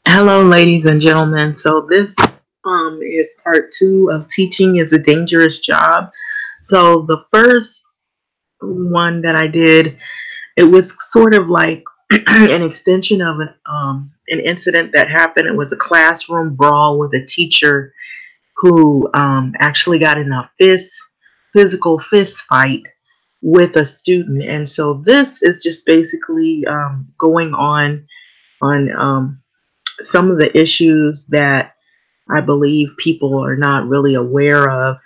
Hello, ladies and gentlemen. So this is part two of Teaching is a Dangerous Job. So the first one that I did, it was sort of like an extension of an incident that happened. It was a classroom brawl with a teacher who actually got in a physical fist fight with a student. And so this is just basically going on some of the issues that I believe people are not really aware of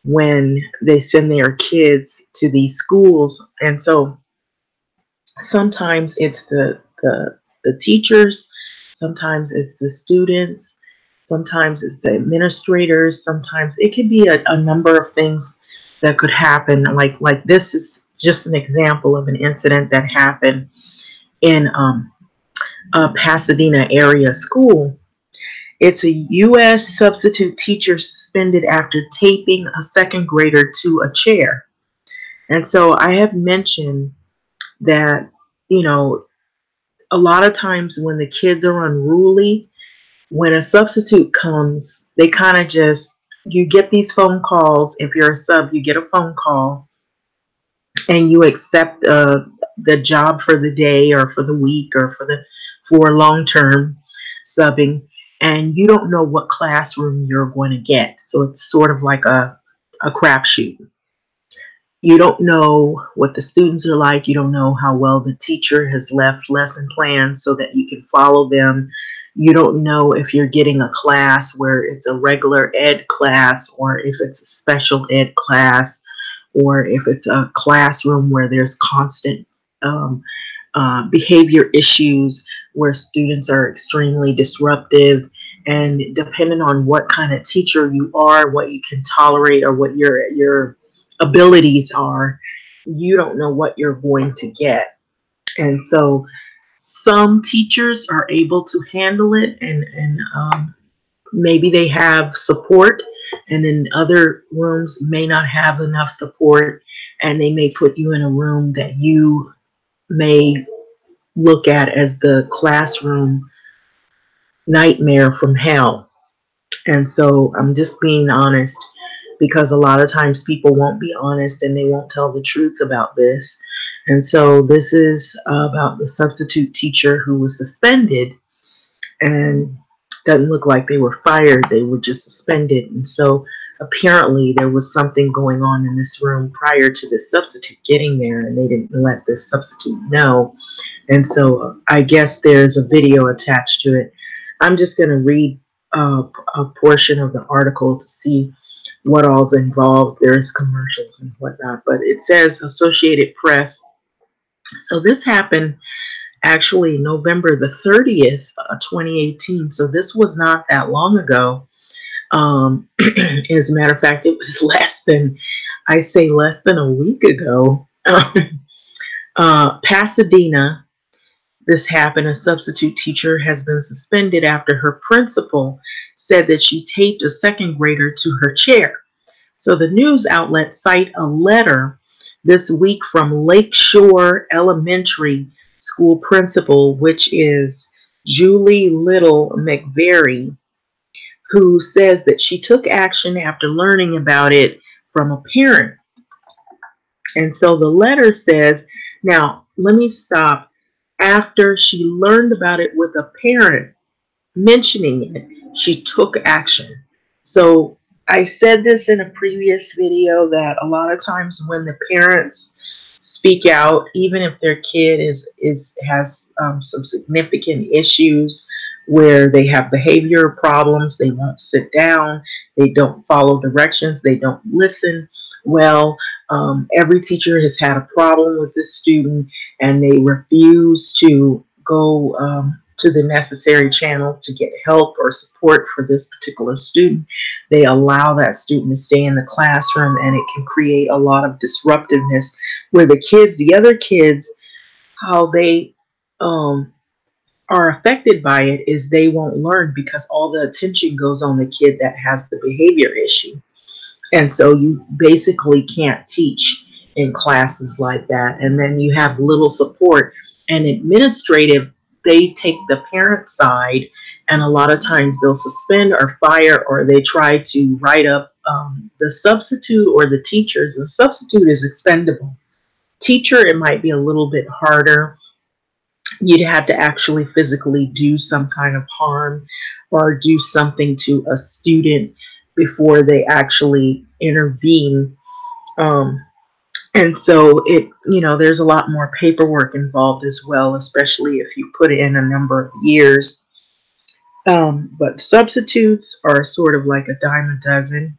when they send their kids to these schools. And so sometimes it's the teachers, sometimes it's the students, sometimes it's the administrators, sometimes it could be a number of things that could happen. Like this is just an example of an incident that happened in a Pasadena area school. It's a U.S. substitute teacher suspended after taping a second grader to a chair. And so I have mentioned that, you know, a lot of times when the kids are unruly, when a substitute comes, they kind of just, you get these phone calls. If you're a sub, you get a phone call and you accept the job for the day or for the week or for long term subbing, and you don't know what classroom you're going to get. So it's sort of like a crapshoot. You don't know what the students are like. You don't know how well the teacher has left lesson plans so that you can follow them. You don't know if you're getting a class where it's a regular ed class or if it's a special ed class or if it's a classroom where there's constant um, behavior issues where students are extremely disruptive. And depending on what kind of teacher you are, what you can tolerate, or what your abilities are, you don't know what you're going to get. And so some teachers are able to handle it, and maybe they have support, and then other rooms may not have enough support, and they may put you in a room that you may look at as the classroom nightmare from hell. And so I'm just being honest, because a lot of times people won't be honest and they won't tell the truth about this. And so this is about the substitute teacher who was suspended, and doesn't look like they were fired, they were just suspended. And so apparently there was something going on in this room prior to the substitute getting there, and they didn't let the substitute know. And so I guess there's a video attached to it. I'm just going to read a portion of the article to see what all's involved. There's commercials and whatnot, but it says Associated Press. So this happened actually November the 30th, 2018. So this was not that long ago. As a matter of fact, it was less than a week ago. Pasadena, this happened. A substitute teacher has been suspended after her principal said that she taped a second grader to her chair. So the news outlet cite a letter this week from Lakeshore Elementary School principal, which is Julie Little McVeary, who says that she took action after learning about it from a parent. And so the letter says, now let me stop. After she learned about it with a parent mentioning it, she took action. So I said this in a previous video that a lot of times when the parents speak out, even if their kid has some significant issues where they have behavior problems, they won't sit down, they don't follow directions, they don't listen well. Every teacher has had a problem with this student, and they refuse to go to the necessary channels to get help or support for this particular student. They allow that student to stay in the classroom, and it can create a lot of disruptiveness where the other kids, how they are affected by it is they won't learn because all the attention goes on the kid that has the behavior issue. And so you basically can't teach in classes like that. And then you have little support. And administrative, they take the parent side, and a lot of times they'll suspend or fire, or they try to write up the substitute or the teachers. The substitute is expendable. Teacher, it might be a little bit harder. You'd have to actually physically do some kind of harm or do something to a student before they actually intervene. Um, and so there's a lot more paperwork involved as well, especially if you put in a number of years. But substitutes are sort of like a dime a dozen.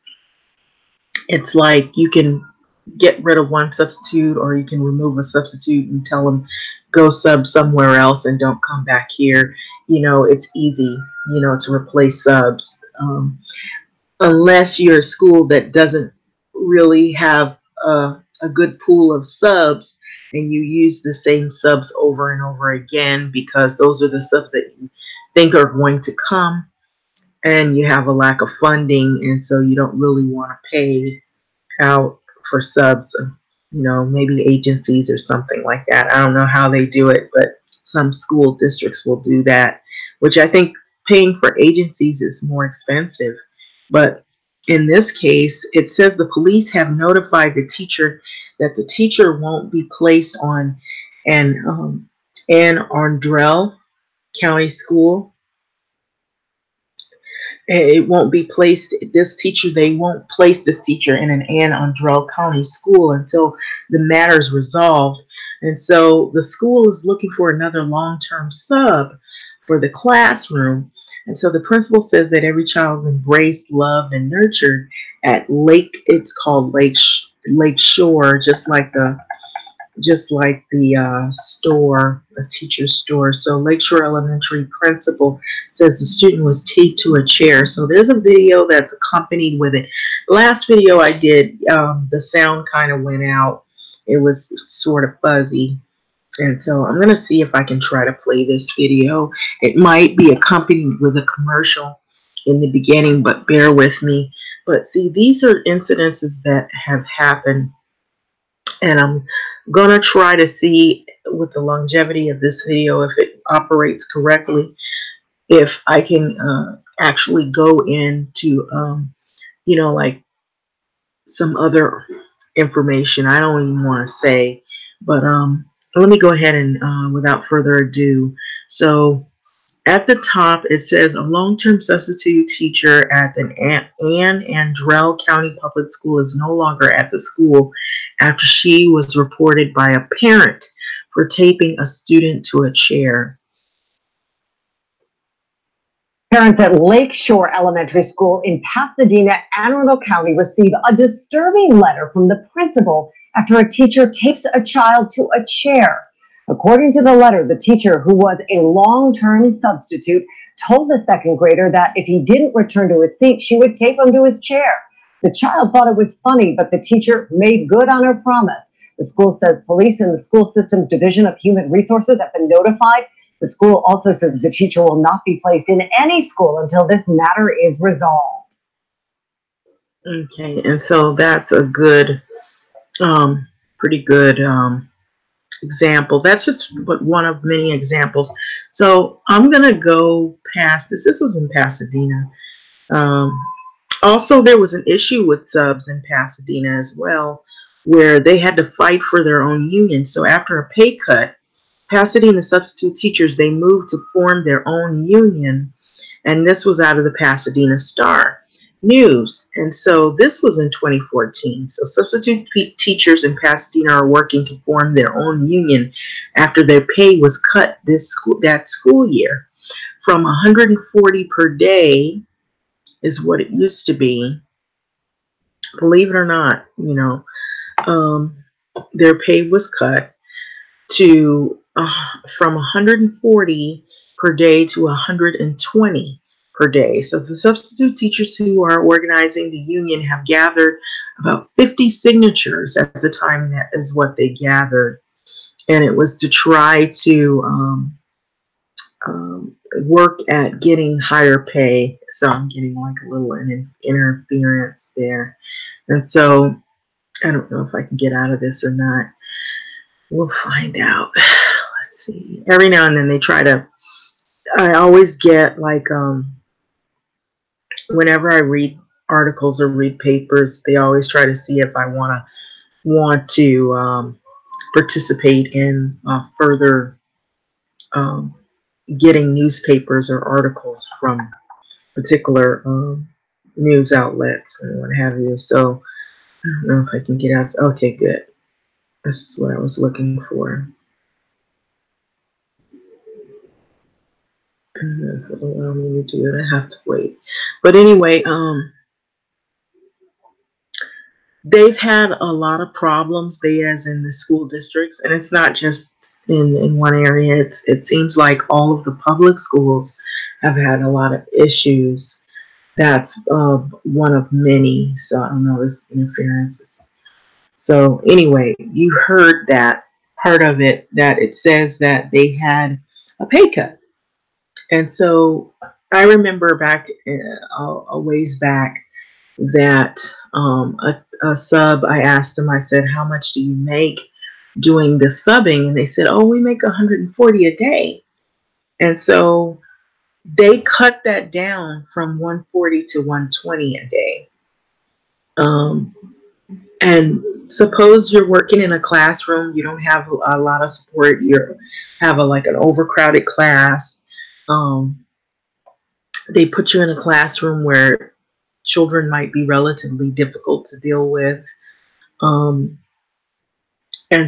It's like you can get rid of one substitute, or you can remove a substitute and tell them go sub somewhere else and don't come back here. It's easy, to replace subs. Unless you're a school that doesn't really have a good pool of subs, and you use the same subs over and over again because those are the subs that you think are going to come, and you have a lack of funding, and so you don't really want to pay out for subs, maybe agencies or something like that. I don't know how they do it, but some school districts will do that, which I think paying for agencies is more expensive. But in this case, it says the police have notified the teacher that the teacher won't be placed on Anne Arundel County School. It won't be placed, they won't place this teacher in an Anne Arundel County School until the matter is resolved. And so the school is looking for another long-term sub for the classroom. And so the principal says that every child is embraced, loved, and nurtured at it's called Lake Shore, just like the store, a teacher's store. So Lakeshore Elementary principal says the student was taped to a chair. So there's a video that's accompanied with it. The last video I did, the sound kind of went out. It was sort of fuzzy. And so I'm going to see if I can try to play this video. It might be accompanied with a commercial in the beginning, but bear with me. But see, these are incidences that have happened. And I'm going to try to see with the longevity of this video, if it operates correctly, if I can actually go into, like some other information. I don't even want to say, but let me go ahead and without further ado. So at the top, it says a long-term substitute teacher at the Anne Arundel County Public School is no longer at the school after she was reported by a parent for taping a student to a chair. Parents at Lakeshore Elementary School in Pasadena, Anne Arundel County received a disturbing letter from the principal after a teacher tapes a child to a chair. According to the letter, the teacher, who was a long-term substitute, told the second grader that if he didn't return to his seat, she would tape him to his chair. The child thought it was funny, but the teacher made good on her promise. The school says police and the school system's Division of Human Resources have been notified. The school also says the teacher will not be placed in any school until this matter is resolved. Okay, and so that's a good, pretty good example. That's just one of many examples. So I'm going to go past this. This was in Pasadena. Also, there was an issue with subs in Pasadena as well, where they had to fight for their own union. So after a pay cut, Pasadena substitute teachers, they moved to form their own union, and this was out of the Pasadena Star News. And so this was in 2014. So substitute teachers in Pasadena are working to form their own union after their pay was cut that school year from $140 per day is what it used to be. Believe it or not, their pay was cut to from $140 per day to $120 per day. So the substitute teachers who are organizing the union have gathered about 50 signatures at the time. That is what they gathered, and it was to try to work at getting higher pay. So I'm getting like a little interference there, and so I don't know if I can get out of this or not. We'll find out. Let's see. Every now and then they try to. I always get like whenever I read articles or read papers, they always try to see if I want to participate in further um, getting newspapers or articles from particular news outlets and what have you. So I don't know if I can get out. Okay, good. This is what I was looking for. And if it'll allow me to do it, I have to wait. But anyway, they've had a lot of problems, they as in the school districts, and it's not just in one area. It seems like all of the public schools have had a lot of issues. That's one of many. So I don't know, this interference. So anyway, you heard that part of it, that it says that they had a pay cut. And so I remember back a ways back that a sub, I asked them, I said, how much do you make doing the subbing? And they said, oh, we make 140 a day. And so they cut that down from 140 to 120 a day. And suppose you're working in a classroom, you don't have a lot of support, you have like an overcrowded class. They put you in a classroom where children might be relatively difficult to deal with. And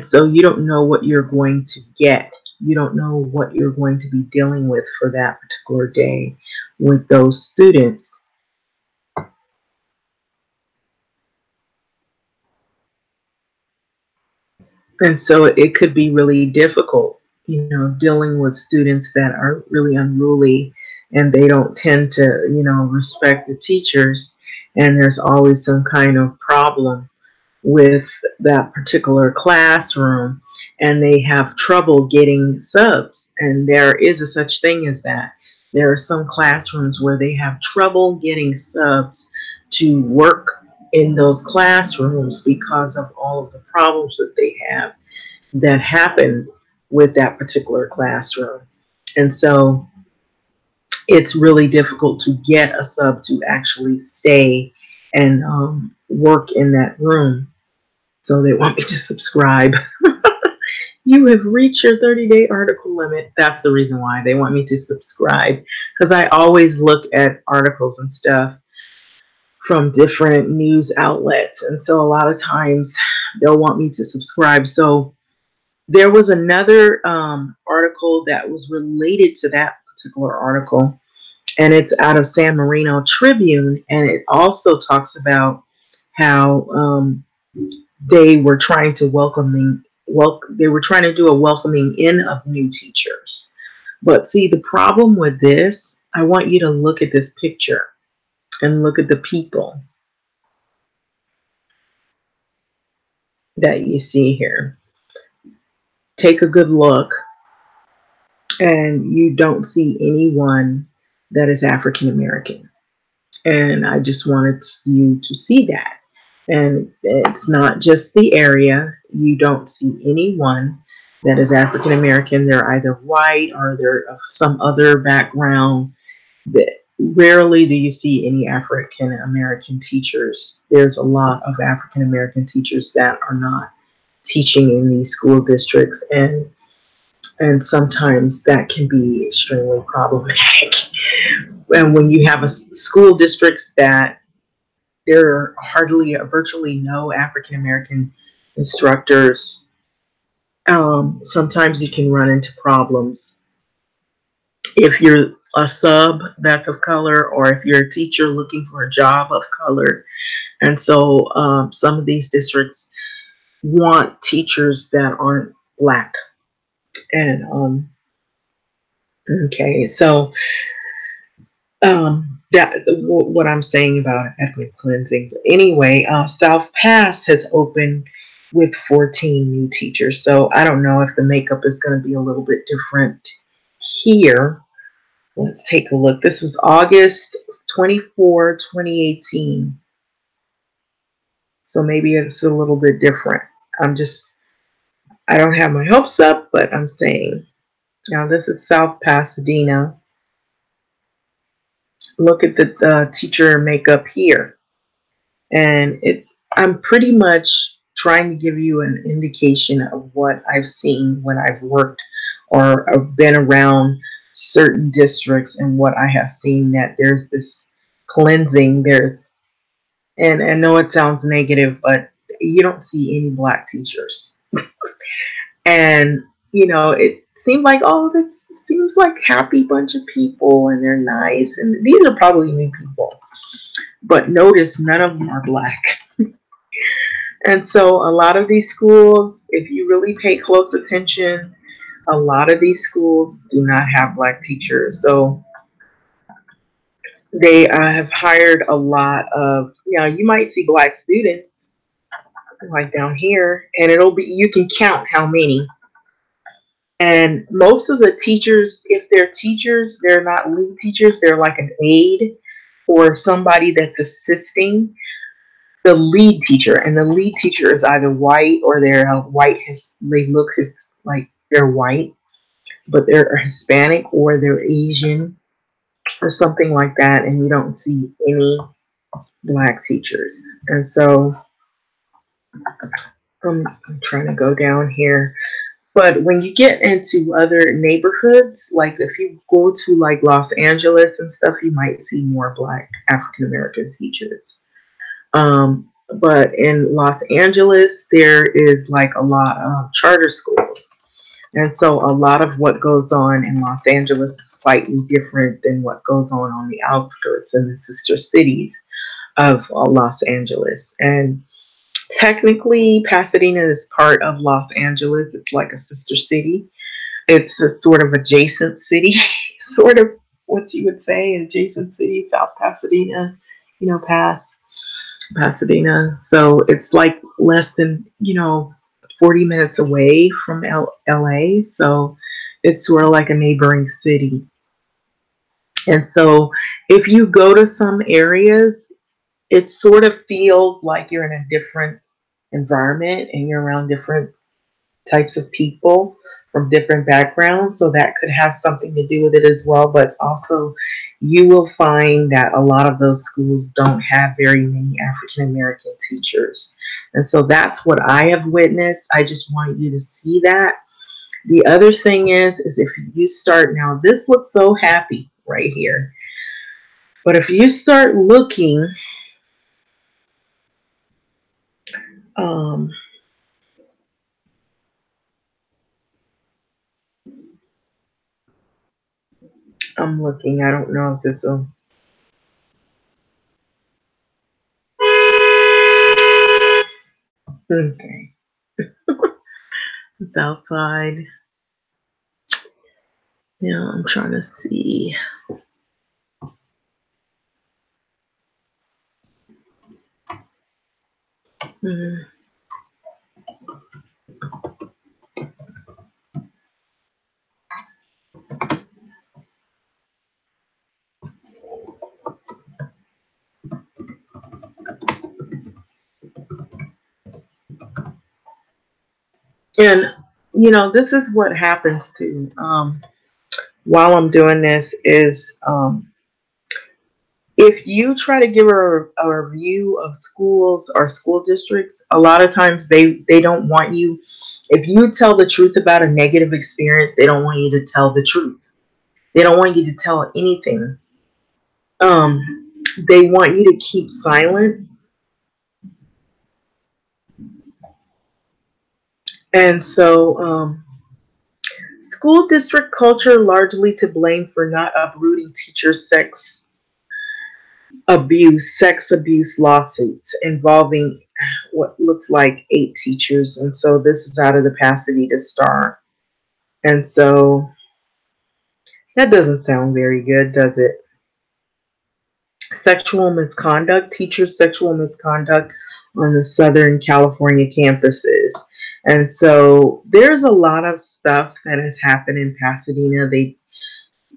so you don't know what you're going to get. You don't know what you're going to be dealing with for that particular day with those students. And so it could be really difficult, dealing with students that are really unruly and they don't tend to, respect the teachers. And there's always some kind of problem with that particular classroom, and they have trouble getting subs. And there is a such thing as that. There are some classrooms where they have trouble getting subs to work in those classrooms because of all of the problems that they have that happen with that particular classroom. And so it's really difficult to get a sub to actually stay and work in that room. So they want me to subscribe. You have reached your 30-day article limit. That's the reason why they want me to subscribe, because I always look at articles and stuff from different news outlets. And so a lot of times they'll want me to subscribe. So there was another article that was related to that particular article, and it's out of San Marino Tribune. And it also talks about how they were trying to they were trying to do a welcoming in of new teachers. But see, the problem with this, I want you to look at this picture and look at the people that you see here. Take a good look, and you don't see anyone that is African American. And I just wanted you to see that. And it's not just the area. You don't see anyone that is African American. They're either white or they're of some other background. Rarely do you see any African American teachers. There's a lot of African American teachers that are not teaching in these school districts, and sometimes that can be extremely problematic. And when you have school districts that there are virtually no African American instructors, sometimes you can run into problems if you're a sub that's of color, or if you're a teacher looking for a job of color. And so some of these districts want teachers that aren't Black. And okay, so that what I'm saying about ethnic cleansing. But anyway, South Pass has opened with 14 new teachers. So I don't know if the makeup is going to be a little bit different here. Let's take a look. This was August 24, 2018. So maybe it's a little bit different. I don't have my hopes up, but I'm saying Now this is South Pasadena. Look at the teacher makeup here. And I'm pretty much trying to give you an indication of what I've seen when I've worked or I've been around certain districts and what I have seen, that there's this cleansing. And I know it sounds negative, but you don't see any black teachers. And, it seemed like, oh, this seems like happy bunch of people and they're nice. And these are probably new people. But notice none of them are black. And so a lot of these schools, if you really pay close attention, a lot of these schools do not have black teachers. So they have hired a lot of, you might see black students like down here, and you can count how many. And most of the teachers, if they're teachers, they're not lead teachers, they're like an aide or somebody that's assisting the lead teacher. And the lead teacher is either white or they're white, they look like they're white, but they're Hispanic or they're Asian or something like that. And you don't see any black teachers. And so I'm trying to go down here. But when you get into other neighborhoods, like if you go to like Los Angeles and stuff, you might see more black African American teachers. But in Los Angeles, there is like a lot of charter schools. And so a lot of what goes on in Los Angeles is slightly different than what goes on the outskirts and the sister cities of Los Angeles. And technically, Pasadena is part of Los Angeles. It's like a sister city. It's a sort of adjacent city, sort of what you would say, adjacent city, South Pasadena, past Pasadena. So it's like less than, 40 minutes away from LA. So it's sort of like a neighboring city. And so if you go to some areas, it sort of feels like you're in a different environment and you're around different types of people from different backgrounds. So that could have something to do with it as well. But also, you will find that a lot of those schools don't have very many African American teachers. And so that's what I have witnessed. I just want you to see that. The other thing is if you start now, this looks so happy right here. But if you start looking, I'm looking. I don't know if this will. Okay. It's outside. Yeah, I'm trying to see. Mm. And this is what happens to while I'm doing this is if you try to give a review of schools or school districts, a lot of times they don't want you. If you tell the truth about a negative experience, they don't want you to tell the truth. They don't want you to tell anything. They want you to keep silent. And so school district culture largely to blame for not uprooting teacher sex abuse lawsuits involving what looks like 8 teachers. And so this is out of the Pasadena Star. And so that doesn't sound very good, does it? Sexual misconduct, teachers' sexual misconduct on the Southern California campuses. And so there's a lot of stuff that has happened in Pasadena.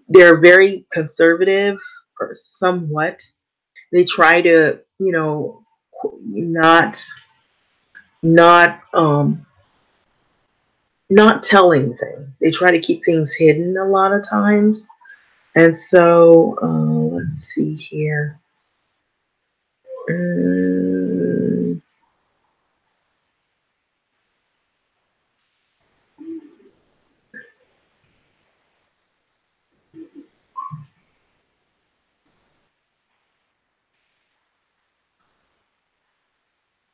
They're very conservative, or somewhat. They try to, not not tell anything. They try to keep things hidden a lot of times. And so, let's see here. Mm,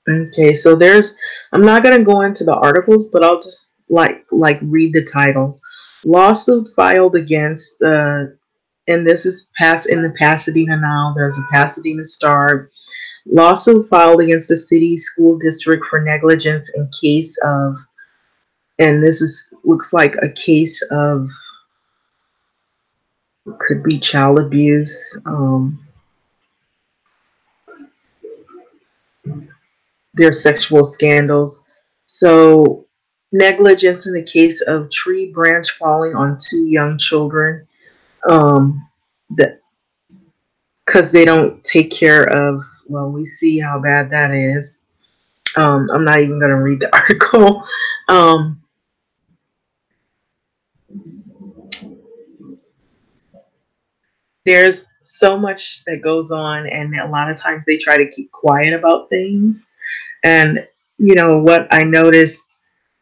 okay, so I'm not going to go into the articles, but I'll just like read the titles. Lawsuit filed against and this is passed in the Pasadena Now. There's a Pasadena Star. Lawsuit filed against the city school district for negligence in case of, and this is looks like a case of, could be child abuse. There's sexual scandals. So negligence in the case of tree branch falling on two young children. That because they don't take care of. Well, we see how bad that is. I'm not even going to read the article. Um, there's so much that goes on, and a lot of times they try to keep quiet about things. And what I noticed: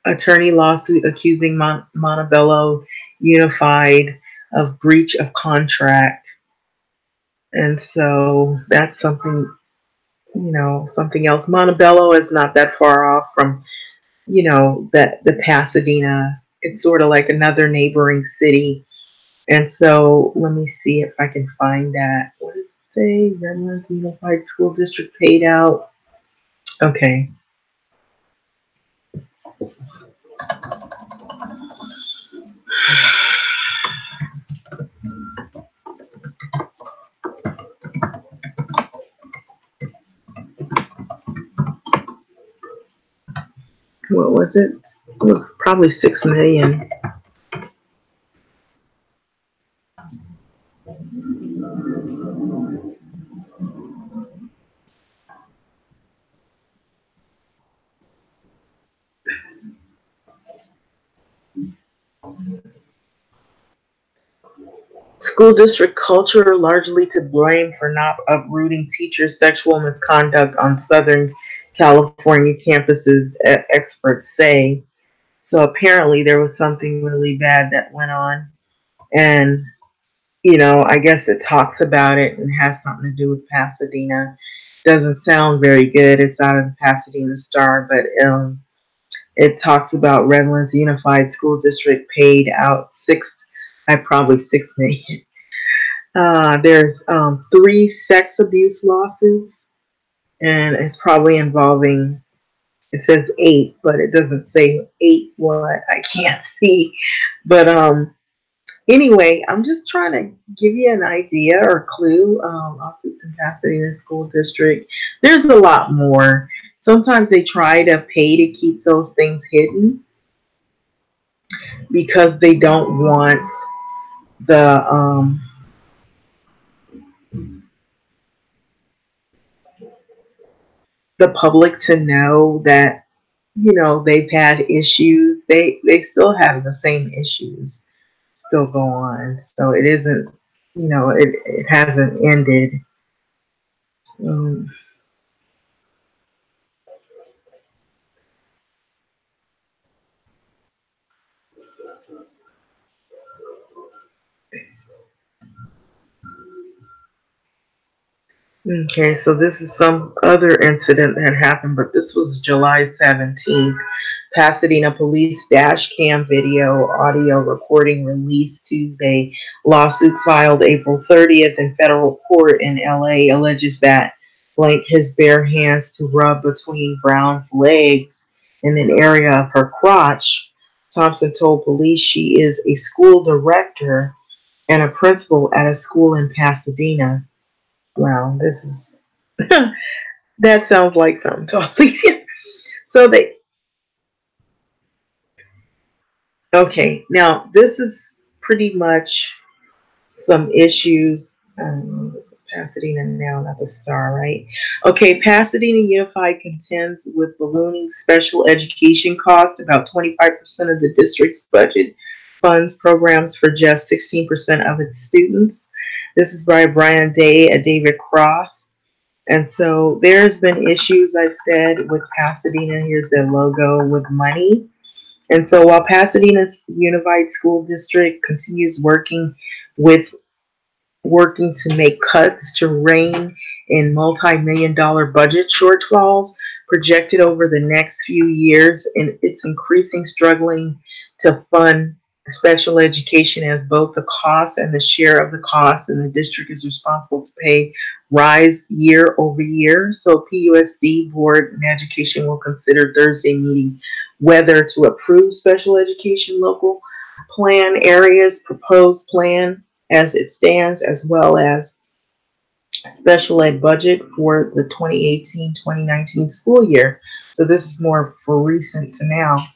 attorney lawsuit accusing Montebello Unified of breach of contract, and so that's something else. Montebello is not that far off from that the Pasadena. It's sort of like another neighboring city. And so let me see if I can find that. What does it say? Redlands Unified School District paid out. Okay. What was it? It was probably 6 million. School district culture largely to blame for not uprooting teachers' sexual misconduct on Southern California campuses, experts say. So apparently there was something really bad that went on. And, I guess it talks about it and has something to do with Pasadena. Doesn't sound very good. It's out of the Pasadena Star, but it talks about Redlands Unified School District paid out probably 6 million. There's 3 sex abuse lawsuits, and it's probably involving. It says 8, but it doesn't say 8 what. I can't see. But anyway, I'm just trying to give you an idea or clue. Lawsuits in Pasadena School District. There's a lot more. Sometimes they try to pay to keep those things hidden because they don't want the public to know that they've had issues. They still have the same issues still go on. So it isn't, it hasn't ended. Um, okay, so this is some other incident that happened, but this was July 17th. Pasadena police dash cam video audio recording released Tuesday. Lawsuit filed April 30th in federal court in LA alleges that blank his bare hands to rub between Brown's legs in an area of her crotch. Thompson told police she is a school director and a principal at a school in Pasadena. Wow, this is that sounds like something totally. So they okay, now this is pretty much some issues. This is Pasadena now, not the Star, right? Okay, Pasadena Unified contends with ballooning special education costs. About 25% of the district's budget funds programs for just 16% of its students. This is by Brian Day and David Cross. And so there's been issues, I've said, with Pasadena. Here's their logo with money. And so while Pasadena's Unified School District continues with working to make cuts to rein in multi-million dollar budget shortfalls projected over the next few years, and it's increasing struggling to fund special education as both the cost and the share of the cost and the district is responsible to pay rise year over year. So PUSD Board of Education will consider Thursday meeting whether to approve special education local plan areas proposed plan as it stands, as well as special ed budget for the 2018-2019 school year. So this is more for recent to now.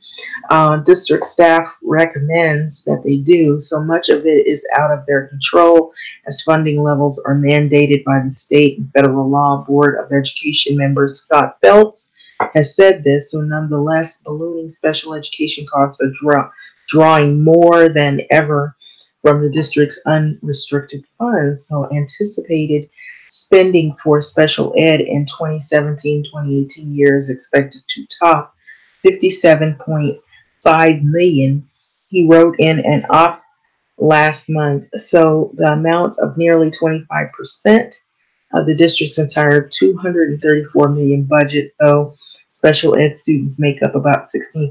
District staff recommends that they do. So much of it is out of their control as funding levels are mandated by the state and federal law. Board of Education member Scott Phelps has said this. So nonetheless, ballooning special education costs are drawing more than ever from the district's unrestricted funds. So anticipated spending for special ed in 2017-2018 year is expected to top 57.5 million. He wrote in an op last month. So the amount of nearly 25% of the district's entire 234 million budget, though special ed students make up about 16%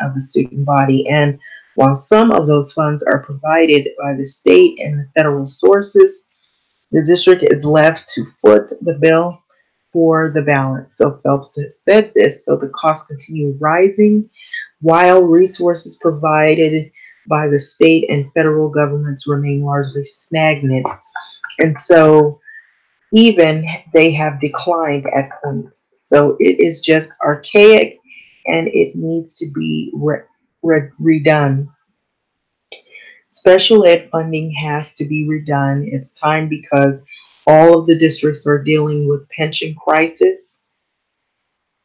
of the student body. And while some of those funds are provided by the state and the federal sources, the district is left to foot the bill for the balance. So Phelps has said this. So the costs continue rising while resources provided by the state and federal governments remain largely stagnant. And so even they have declined at points. So it is just archaic and it needs to be redone. Special ed funding has to be redone. It's time because all of the districts are dealing with pension crisis.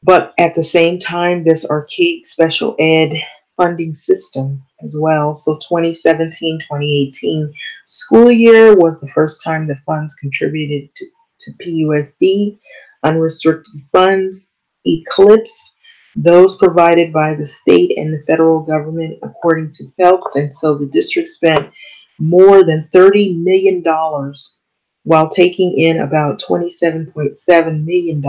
But at the same time, this archaic special ed funding system as well. So 2017-2018 school year was the first time the funds contributed to PUSD. Unrestricted funds eclipsed those provided by the state and the federal government, according to Phelps. And so the district spent more than $30 million while taking in about $27.7 million.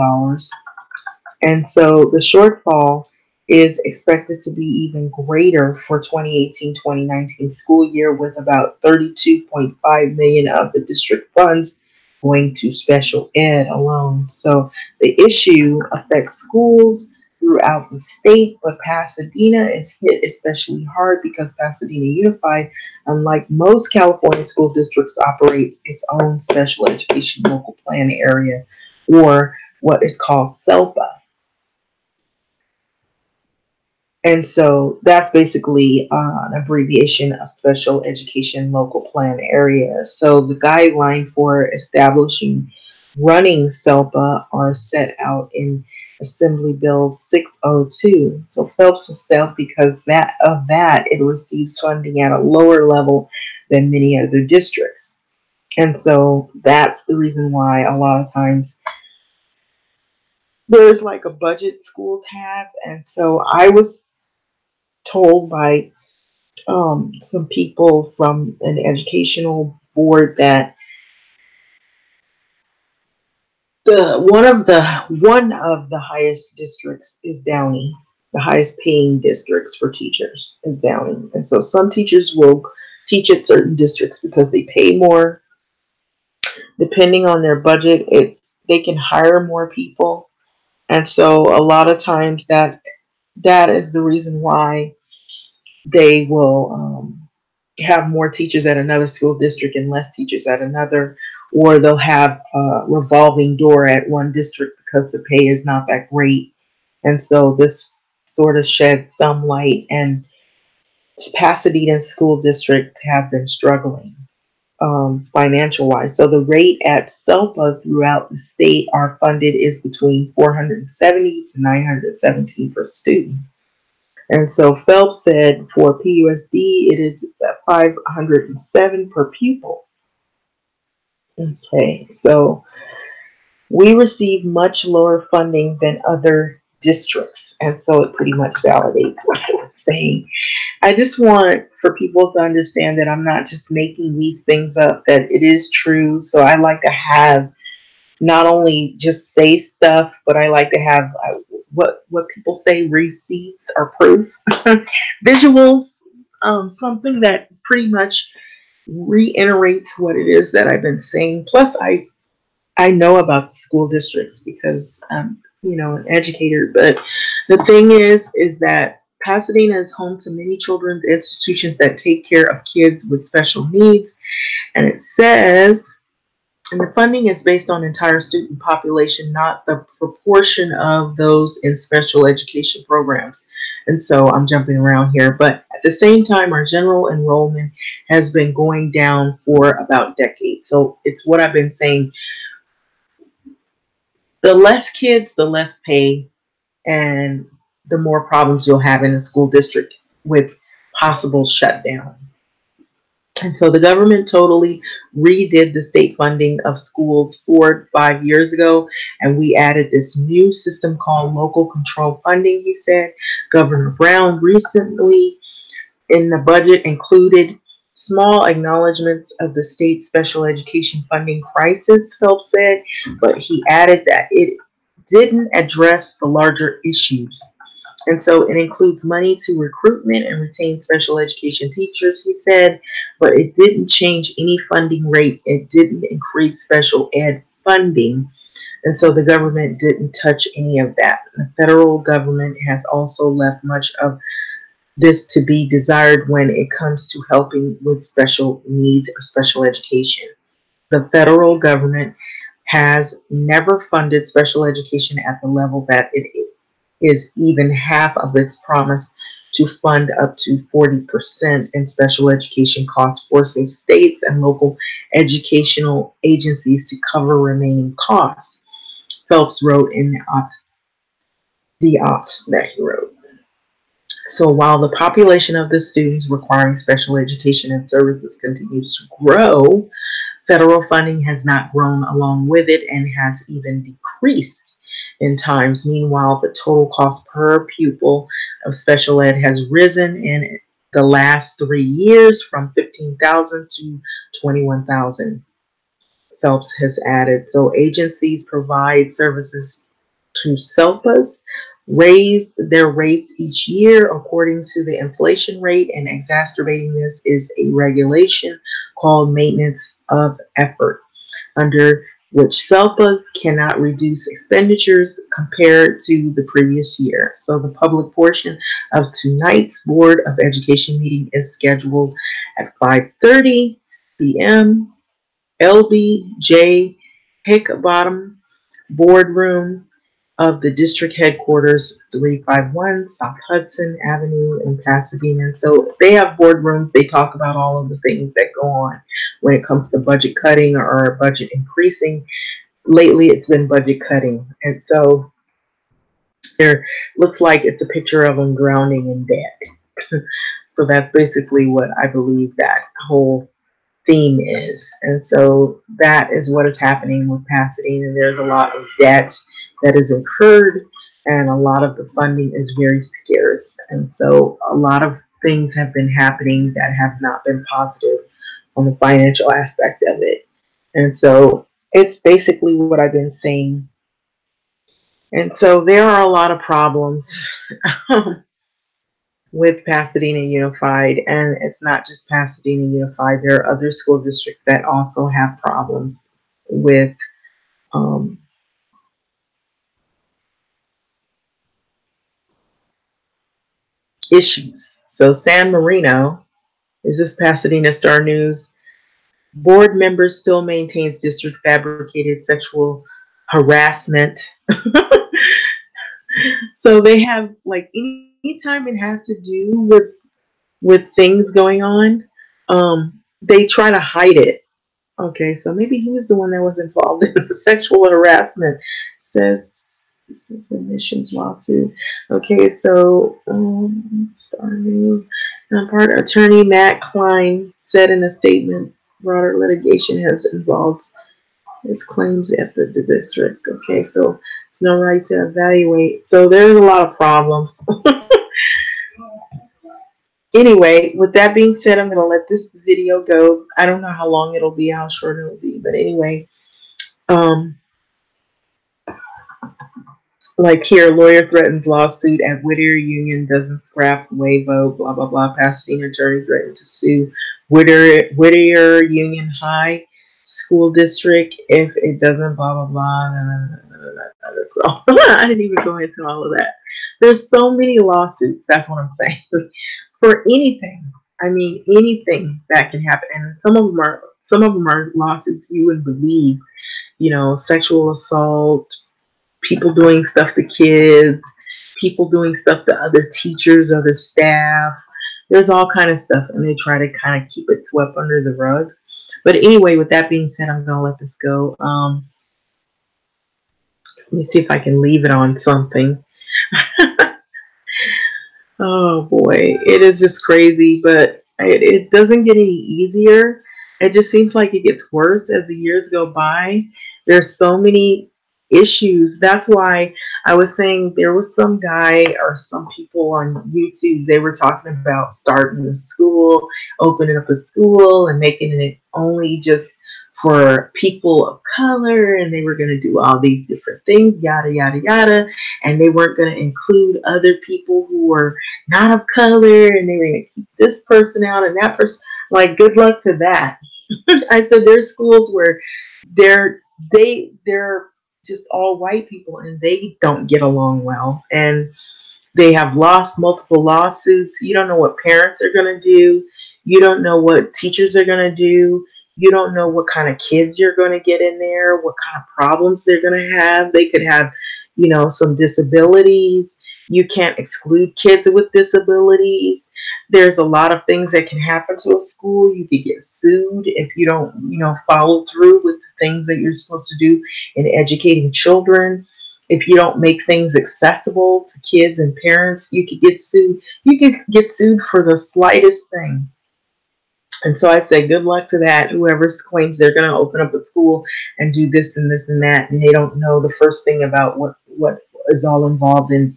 And so the shortfall is expected to be even greater for 2018-2019 school year, with about 32.5 million of the district funds going to special ed alone. So the issue affects schools throughout the state, but Pasadena is hit especially hard because Pasadena Unified, unlike most California school districts, operates its own special education local plan area, or what is called SELPA. And so that's basically an abbreviation of Special Education Local Plan Area. So the guideline for establishing running SELPA are set out in Assembly Bill 602. So Phelps is set because it receives funding at a lower level than many other districts. And so that's the reason why a lot of times there's like a budget schools have. And so I was told by some people from an educational board that one of the highest districts is Downey. The highest paying districts for teachers is Downey, and so some teachers will teach at certain districts because they pay more. Depending on their budget, they can hire more people, and so a lot of times that is the reason why they will have more teachers at another school district and less teachers at another, or they'll have a revolving door at one district because the pay is not that great. And so this sort of sheds some light, and Pasadena school district have been struggling. financial wise. So the rate at SELPA throughout the state are funded is between 470 to 917 per student. And so Phelps said for PUSD it is 507 per pupil. Okay, so we receive much lower funding than other districts, and so it pretty much validates what I was saying. I just want for people to understand that I'm not just making these things up, that it is true. So I like to have not only just say stuff, but I like to have what people say receipts or proof, visuals, something that pretty much reiterates what it is that I've been saying. Plus, I know about school districts because I'm, an educator. But the thing is that Pasadena is home to many children's institutions that take care of kids with special needs. And it says, and the funding is based on entire student population, not the proportion of those in special education programs. And so I'm jumping around here. But at the same time, our general enrollment has been going down for about decades. So it's what I've been saying. The less kids, the less pay, and the more problems you'll have in a school district with possible shutdown. And so the government totally redid the state funding of schools 4 or 5 years ago, and we added this new system called local control funding, he said. Governor Brown recently in the budget included small acknowledgments of the state special education funding crisis, Phelps said, but he added that it didn't address the larger issues. And so it includes money to recruitment and retain special education teachers, he said, but it didn't change any funding rate. It didn't increase special ed funding. And so the government didn't touch any of that. The federal government has also left much of this to be desired when it comes to helping with special needs or special education. The federal government has never funded special education at the level that it is even half of its promise to fund up to 40% in special education costs, forcing states and local educational agencies to cover remaining costs, Phelps wrote in the op that he wrote. So while the population of the students requiring special education and services continues to grow, federal funding has not grown along with it and has even decreased in times. Meanwhile, the total cost per pupil of special ed has risen in the last 3 years from $15,000 to $21,000. Phelps has added. So agencies provide services to SELPAs, raise their rates each year according to the inflation rate, and exacerbating this is a regulation called maintenance of effort, under which SELPAs cannot reduce expenditures compared to the previous year. So the public portion of tonight's Board of Education meeting is scheduled at 5:30 p.m. LBJ Hickenbottom Boardroom of the district headquarters, 351 South Hudson Avenue in Pasadena. So they have boardrooms. They talk about all of the things that go on when it comes to budget cutting or budget increasing. Lately, it's been budget cutting. And so there looks like it's a picture of them drowning in debt. So that's basically what I believe that whole theme is. And so that is what is happening with Pasadena. There's a lot of debt that is incurred, and a lot of the funding is very scarce. And so a lot of things have been happening that have not been positive on the financial aspect of it. And so it's basically what I've been saying. And so there are a lot of problems with Pasadena Unified, and it's not just Pasadena Unified. There are other school districts that also have problems with issues. So San Marino, is this Pasadena Star News? Board members still maintains district fabricated sexual harassment. So they have, like, anytime it has to do with things going on, they try to hide it. Okay, so maybe he was the one that was involved in the sexual harassment. Says this is the admissions lawsuit. Okay, so part attorney Matt Klein said in a statement, broader litigation has involved his claims at the district. Okay, so it's no right to evaluate. So there's a lot of problems. Anyway, with that being said, I'm going to let this video go. I don't know how long it'll be, how short it'll be, but anyway, um, like here, lawyer threatens lawsuit at Whittier Union doesn't scrap away vote, blah, blah, blah. Pasadena attorney threatened to sue Whittier Union High School District if it doesn't, blah, blah, blah. So I didn't even go into all of that. There's so many lawsuits. That's what I'm saying. For anything. I mean, anything that can happen. And some of them are lawsuits you wouldn't believe. You know, sexual assault, people doing stuff to kids, people doing stuff to other teachers, other staff. There's all kind of stuff, and they try to kind of keep it swept under the rug. But anyway, with that being said, I'm gonna let this go. Let me see if I can leave it on something. Oh boy, it is just crazy, but it doesn't get any easier. It just seems like it gets worse as the years go by. There's so many issues. That's why I was saying there was some guy or some people on YouTube, they were talking about starting a school, opening up a school and making it only just for people of color, and they were going to do all these different things, yada, yada, yada, and they weren't going to include other people who were not of color, and they were going to keep this person out and that person. Like, good luck to that. I said there's schools where they're just all white people and they don't get along well, and they have lost multiple lawsuits. You don't know what parents are going to do. You don't know what teachers are going to do. You don't know what kind of kids you're going to get in there, what kind of problems they're going to have. They could have, you know, some disabilities. You can't exclude kids with disabilities. There's a lot of things that can happen to a school. You could get sued if you don't, you know, follow through with the things that you're supposed to do in educating children. If you don't make things accessible to kids and parents, you could get sued. You could get sued for the slightest thing. And so I say, good luck to that. Whoever claims they're going to open up a school and do this and this and that, and they don't know the first thing about what is all involved in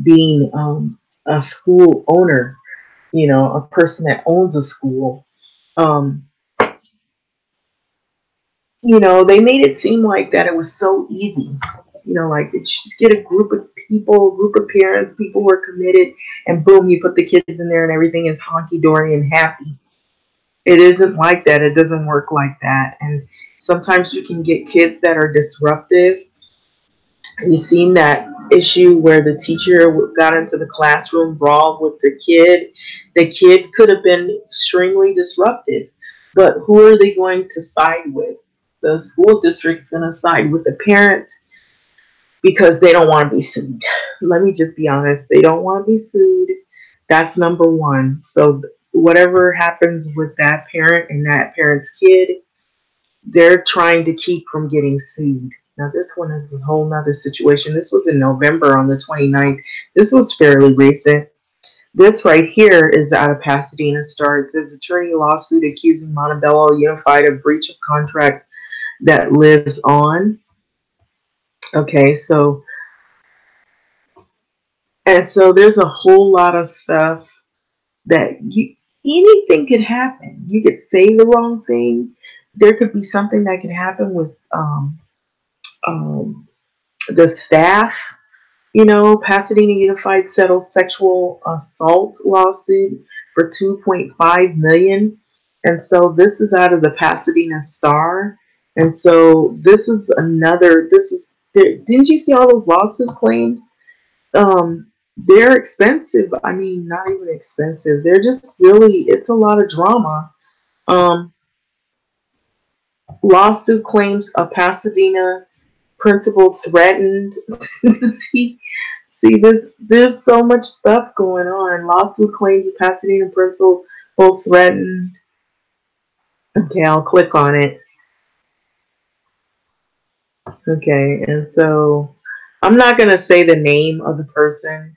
being a school owner, you know, a person that owns a school. You know, they made it seem like that it was so easy. You know, like you just get a group of people, a group of parents, people who are committed, and boom, you put the kids in there and everything is honky-dory and happy. It isn't like that. It doesn't work like that. And sometimes you can get kids that are disruptive. You've seen that issue where the teacher got into the classroom, brawled with the kid. The kid could have been extremely disruptive, but who are they going to side with? The school district's going to side with the parent because they don't want to be sued. Let me just be honest. They don't want to be sued. That's number one. So whatever happens with that parent and that parent's kid, they're trying to keep from getting sued. Now, this one is a whole nother situation. This was in November on the 29th. This was fairly recent. This right here is out of Pasadena Star. It says attorney lawsuit accusing Montebello Unified of breach of contract that lives on. Okay, so there's a whole lot of stuff that anything could happen. You could say the wrong thing. There could be something that could happen with the staff. You know, Pasadena Unified settles sexual assault lawsuit for $2.5 million, and so this is out of the Pasadena Star, and so this is another. Didn't you see all those lawsuit claims? They're expensive. I mean, not even expensive. They're just really. It's a lot of drama. Lawsuit claims a Pasadena principal threatened. See this. There's so much stuff going on. Lawsuit claims a Pasadena principal threatened Okay, I'll click on it. Okay, and so I'm not going to say the name of the person.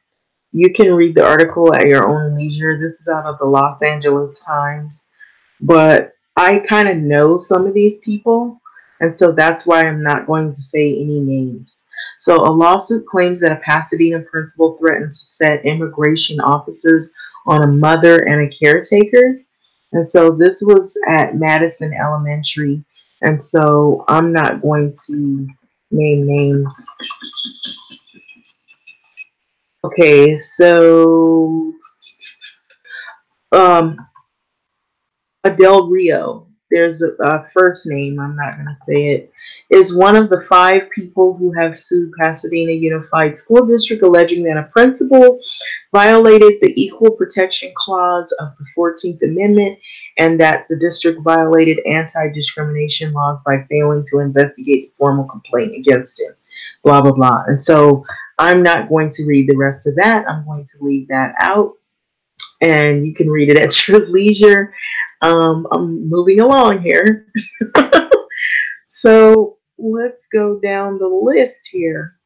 You can read the article at your own leisure. This is out of the Los Angeles Times. But I kind of know some of these people, and so that's why I'm not going to say any names. So, a lawsuit claims that a Pasadena principal threatened to set immigration officers on a mother and a caretaker. And so, this was at Madison Elementary. And so, I'm not going to name names. Okay, so um, Adele Rio, there's a first name, I'm not going to say it, is one of the 5 people who have sued Pasadena Unified School District alleging that a principal violated the Equal Protection Clause of the 14th Amendment and that the district violated anti discrimination laws by failing to investigate the formal complaint against him. Blah, blah, blah. And so I'm not going to read the rest of that. I'm going to leave that out and you can read it at your leisure. I'm moving along here. So let's go down the list here.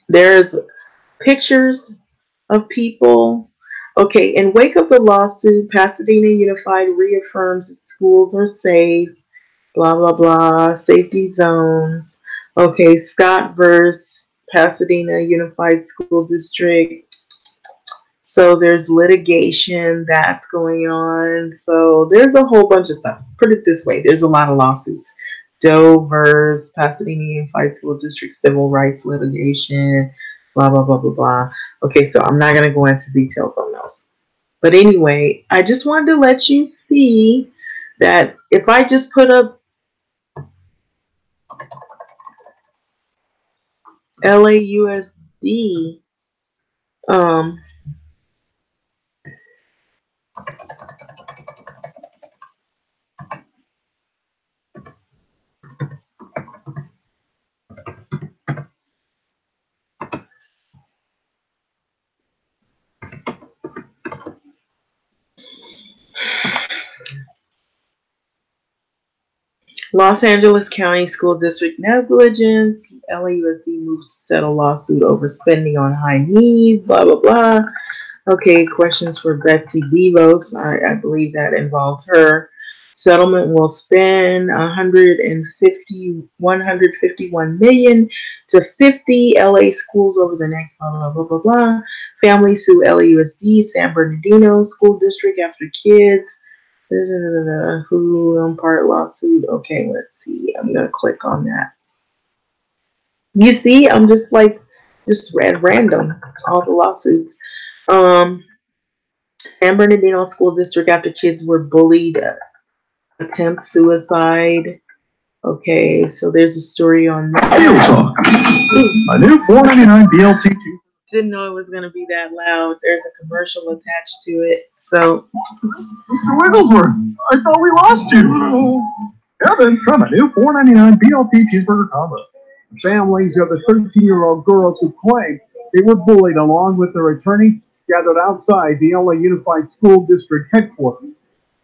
There's pictures of people. Okay, in wake of the lawsuit, Pasadena Unified reaffirms its schools are safe, blah, blah, blah, safety zones. Okay, Scott versus Pasadena Unified School District. So there's litigation that's going on. So there's a whole bunch of stuff. Put it this way, there's a lot of lawsuits. Doe versus Pasadena Unified School District civil rights litigation, blah, blah, blah, blah, blah. Okay, so I'm not going to go into details on those. But anyway, I just wanted to let you see that if I just put up LAUSD, Los Angeles County School District negligence. LAUSD moves to settle lawsuit over spending on high needs. Blah blah blah. Okay, questions for Betsy Vivos. I believe that involves her. Settlement will spend 151 million to 50 LA schools over the next blah blah blah blah blah. Family sue LAUSD San Bernardino School District after kids. Who part lawsuit? Okay, let's see. I'm gonna click on that. You see, I'm just read random all the lawsuits. San Bernardino School District after kids were bullied, attempt suicide. Okay, so there's a story on that. A new 499 BLT. Didn't know it was going to be that loud. There's a commercial attached to it. So, Mr. Wigglesworth, I thought we lost you. Kevin, from a new 499 BLT cheeseburger combo. Families of the 13-year-old girls who claimed they were bullied along with their attorney gathered outside the LA Unified School District headquarters.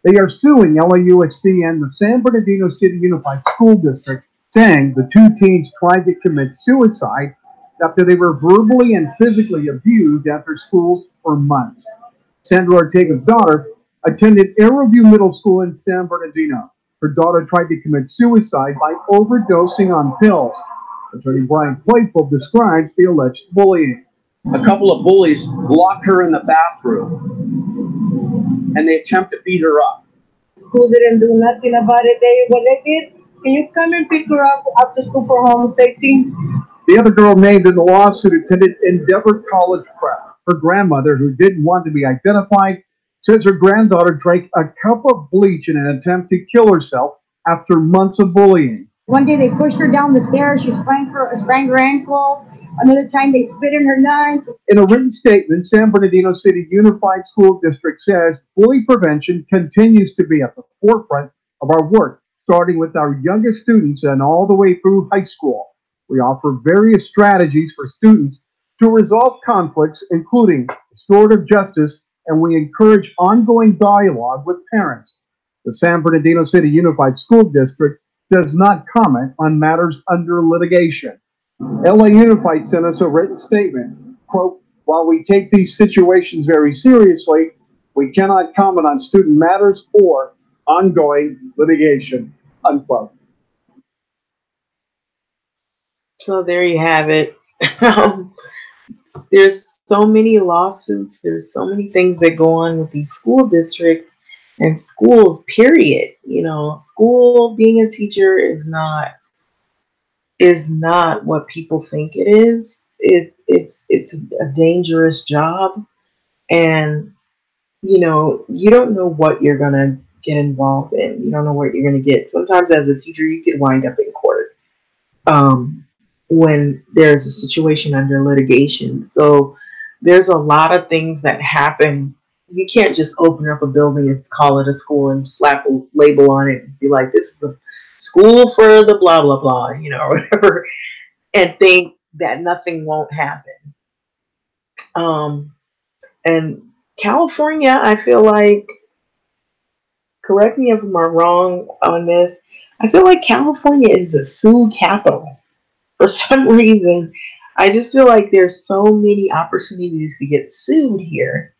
They are suing LAUSD and the San Bernardino City Unified School District, saying the 2 teens tried to commit suicide after they were verbally and physically abused after schools for months. Sandra Ortega's daughter attended Arrowview Middle School in San Bernardino. Her daughter tried to commit suicide by overdosing on pills. Attorney Brian Claypool describes the alleged bullying. A couple of bullies locked her in the bathroom and they attempt to beat her up. Who didn't do nothing about it? What they did, can you come and pick her up after school for home safety? The other girl named in the lawsuit attended Endeavor College Prep. Her grandmother, who didn't want to be identified, says her granddaughter drank a cup of bleach in an attempt to kill herself after months of bullying. One day they pushed her down the stairs. She sprained her ankle. Another time they spit in her knife. In a written statement, San Bernardino City Unified School District says bully prevention continues to be at the forefront of our work, starting with our youngest students and all the way through high school. We offer various strategies for students to resolve conflicts, including restorative justice, and we encourage ongoing dialogue with parents. The San Bernardino City Unified School District does not comment on matters under litigation. LA Unified sent us a written statement, quote, "While we take these situations very seriously, we cannot comment on student matters or ongoing litigation," unquote. So there you have it. There's so many lawsuits. There's so many things that go on with these school districts and schools, period. You know, school, being a teacher is not what people think it is. It's a dangerous job, and you know, you don't know what you're gonna get involved in. You don't know what you're gonna get. Sometimes as a teacher, you could wind up in court when there's a situation under litigation. So there's a lot of things that happen. You can't just open up a building and call it a school and slap a label on it and be like, this is a school for the blah, blah, blah, you know, or whatever, and think that nothing won't happen. And California, I feel like, correct me if I'm wrong on this, I feel like California is the sue capital. For some reason, I just feel like there's so many opportunities to get sued here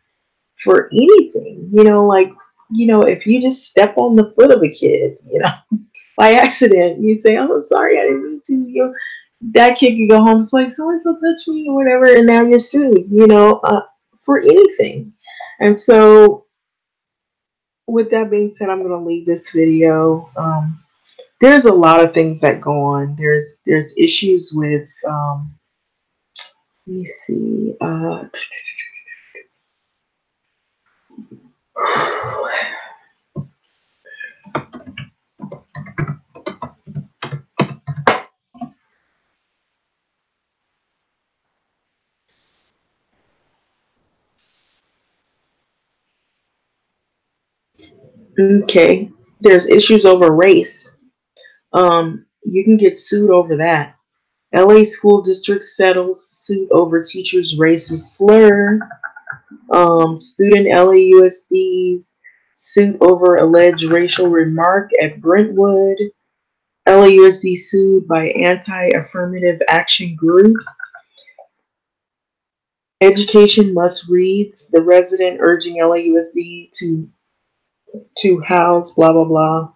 for anything. You know, like, you know, if you just step on the foot of a kid, you know, by accident, you say, "Oh, sorry, I didn't mean to." You know, that kid could go home and say, "So and so touched me," or whatever, and now you're sued. You know, for anything. And so, with that being said, I'm going to leave this video. There's a lot of things that go on. There's issues with let me see. Okay, there's issues over race. You can get sued over that. LA School District settles suit over teacher's racist slur. Student LAUSD's suit over alleged racial remark at Brentwood. LAUSD sued by Anti-Affirmative Action Group. Education Must Reads, the resident urging LAUSD to house blah blah blah.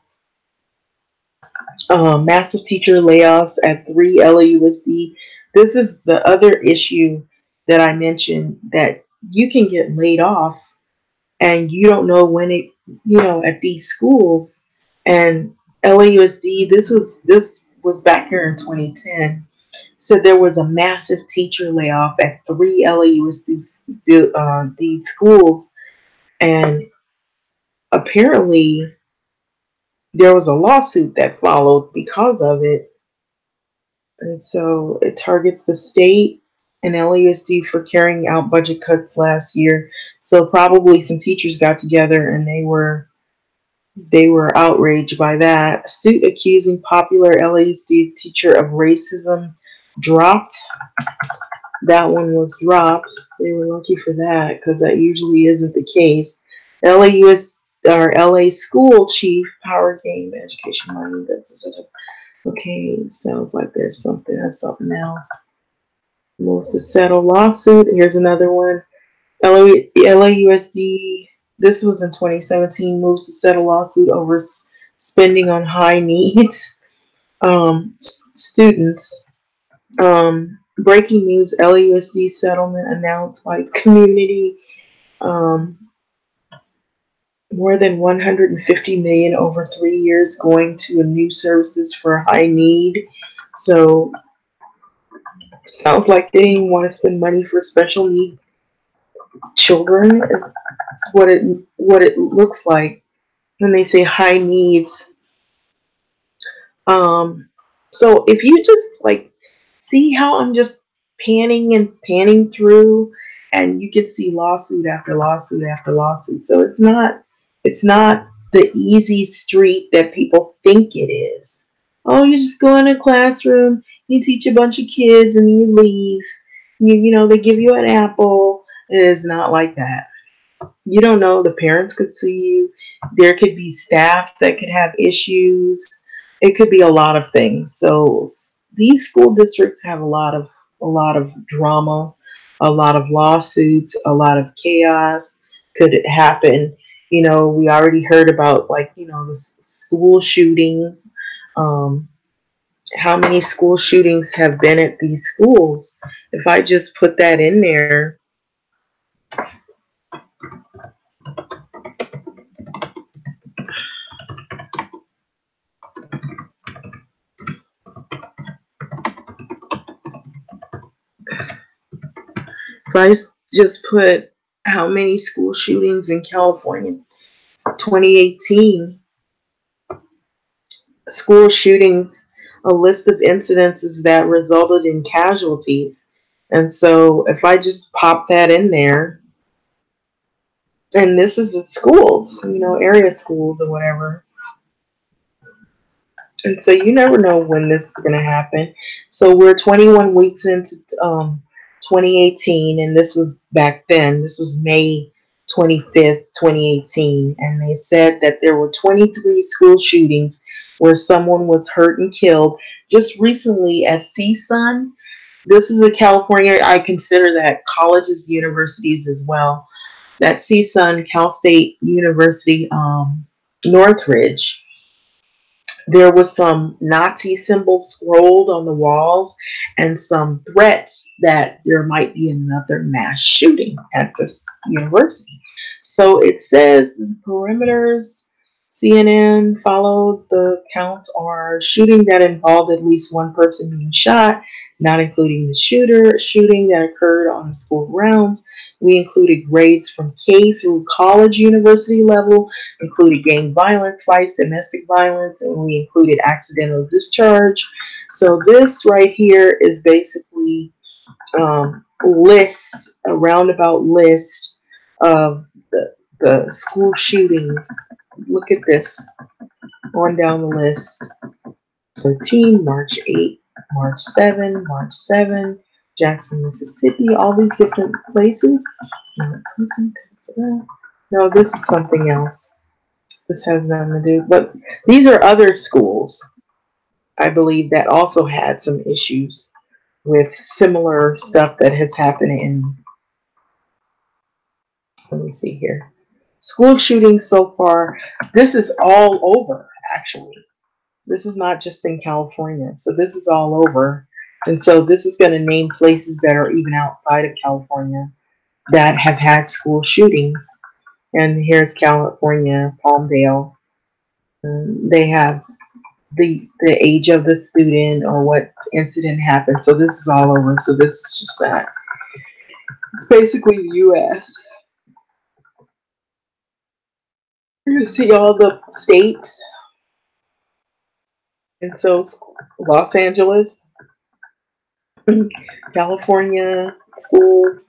Massive teacher layoffs at 3 LAUSD. This is the other issue that I mentioned, that you can get laid off and you don't know when it, you know, at these schools. And LAUSD, this was back here in 2010. So there was a massive teacher layoff at 3 LAUSD schools, and apparently there was a lawsuit that followed because of it. And so it targets the state and LAUSD for carrying out budget cuts last year. So probably some teachers got together and they were outraged by that. A suit accusing popular LAUSD teacher of racism dropped. That one was dropped. They were lucky for that, because that usually isn't the case. LA school chief, power game, education money. Okay, sounds like there's something else. Moves to settle lawsuit. Here's another one. LAUSD, this was in 2017, moves to settle lawsuit over spending on high needs students. Breaking news, LAUSD settlement announced by community. More than $150 million over 3 years going to a new services for high need. So sounds like they didn't want to spend money for special need children. Is what it looks like when they say high needs. So if you just like see how I'm just panning through, and you can see lawsuit after lawsuit after lawsuit. So it's not the easy street that people think it is. Oh, you just go in a classroom, you teach a bunch of kids, and you leave. You know, they give you an apple. It is not like that. You don't know. The parents could see you. There could be staff that could have issues. It could be a lot of things. So these school districts have a lot of drama, a lot of lawsuits, a lot of chaos could happen. We already heard about, like, the school shootings. Um, how many school shootings have been at these schools? If I just put that in there, if I just put how many school shootings in California, 2018, school shootings, a list of incidences that resulted in casualties. And so if I just pop that in there, and this is the schools, area schools or whatever. And so you never know when this is going to happen. So we're 21 weeks into 2018, and this was back then. This was May 25th, 2018. And they said that there were 23 school shootings where someone was hurt and killed. Just recently at CSUN, this is a California, I consider that colleges, universities as well. That CSUN, Cal State University, Northridge, there was some Nazi symbols scrolled on the walls and some threats that there might be another mass shooting at this university. So it says the perimeters, CNN followed the counts are shooting that involved at least one person being shot, not including the shooting that occurred on the school grounds. We included grades from K through college university level, included gang violence, fights, domestic violence, and we included accidental discharge. So this right here is basically a roundabout list of the school shootings. Look at this, on down the list. 13, March 8, March 7, March 7, Jackson, Mississippi, all these different places. No, this is something else. This has nothing to do, but these are other schools, I believe, that also had some issues with similar stuff that has happened in, let me see here. School shootings so far, this is all over, actually. This is not just in California. So this is all over. And so this is going to name places that are even outside of California that have had school shootings. And here's California, Palmdale. They have the age of the student or what incident happened. So this is all over. So this is just that. It's basically the U.S. You can see all the states. And so Los Angeles, California, schools.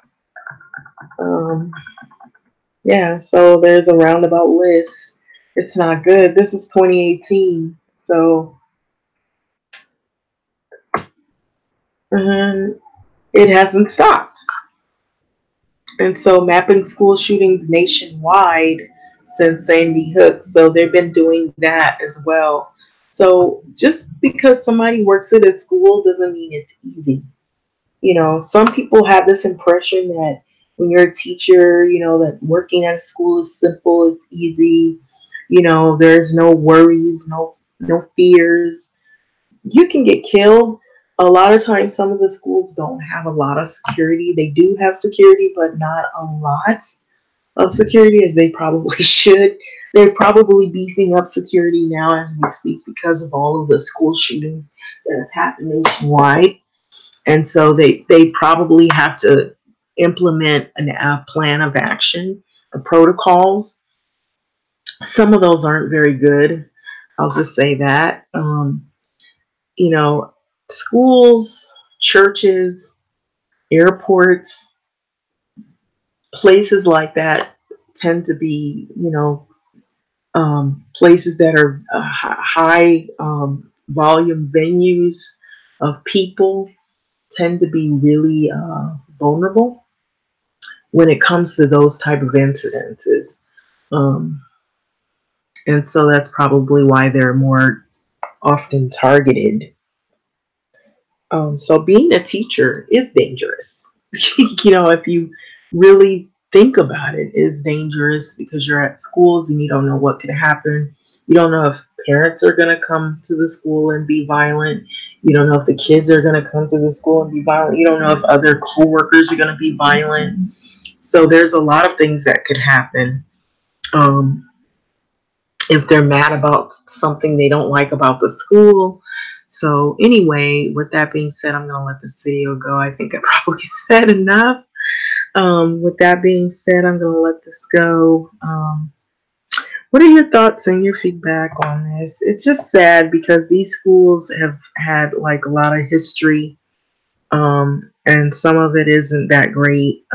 Yeah, so there's a roundabout list. It's not good. This is 2018. So it hasn't stopped. And so mapping school shootings nationwide since Sandy Hook. So they've been doing that as well. So just because somebody works at a school doesn't mean it's easy. Some people have this impression that when you're a teacher, that working at a school is simple, it's easy. There's no worries, no fears. You can get killed. A lot of times, some of the schools don't have a lot of security. They do have security, but not a lot of security as they probably should. They're probably beefing up security now as we speak because of all of the school shootings that have happened nationwide. And so they probably have to implement a plan of action, protocols. Some of those aren't very good. I'll just say that. Schools, churches, airports, places like that tend to be, places that are high volume venues of people tend to be really vulnerable. when it comes to those type of incidences. And so that's probably why they're more often targeted. So being a teacher is dangerous. If you really think about it, is dangerous because you're at schools and you don't know what could happen. You don't know if parents are going to come to the school and be violent. You don't know if the kids are going to come to the school and be violent. You don't know if other coworkers are going to be violent. So there's a lot of things that could happen. If they're mad about something they don't like about the school. So anyway, with that being said, I'm going to let this video go. I think I probably said enough. With that being said, I'm going to let this go. What are your thoughts and your feedback on this? It's just sad because these schools have had like a lot of history, and some of it isn't that great.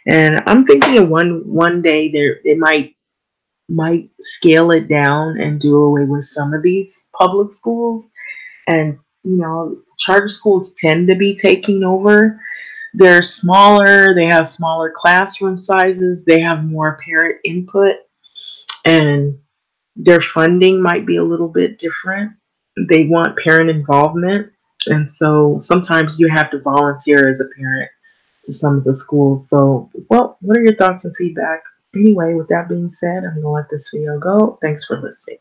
And I'm thinking of one day they might scale it down and do away with some of these public schools. And charter schools tend to be taking over. They're smaller, they have smaller classroom sizes, they have more parent input, and their funding might be a little bit different. They want parent involvement, and so sometimes you have to volunteer as a parent to some of the schools. So, well, what are your thoughts and feedback? Anyway, with that being said, I'm going to let this video go. Thanks for listening.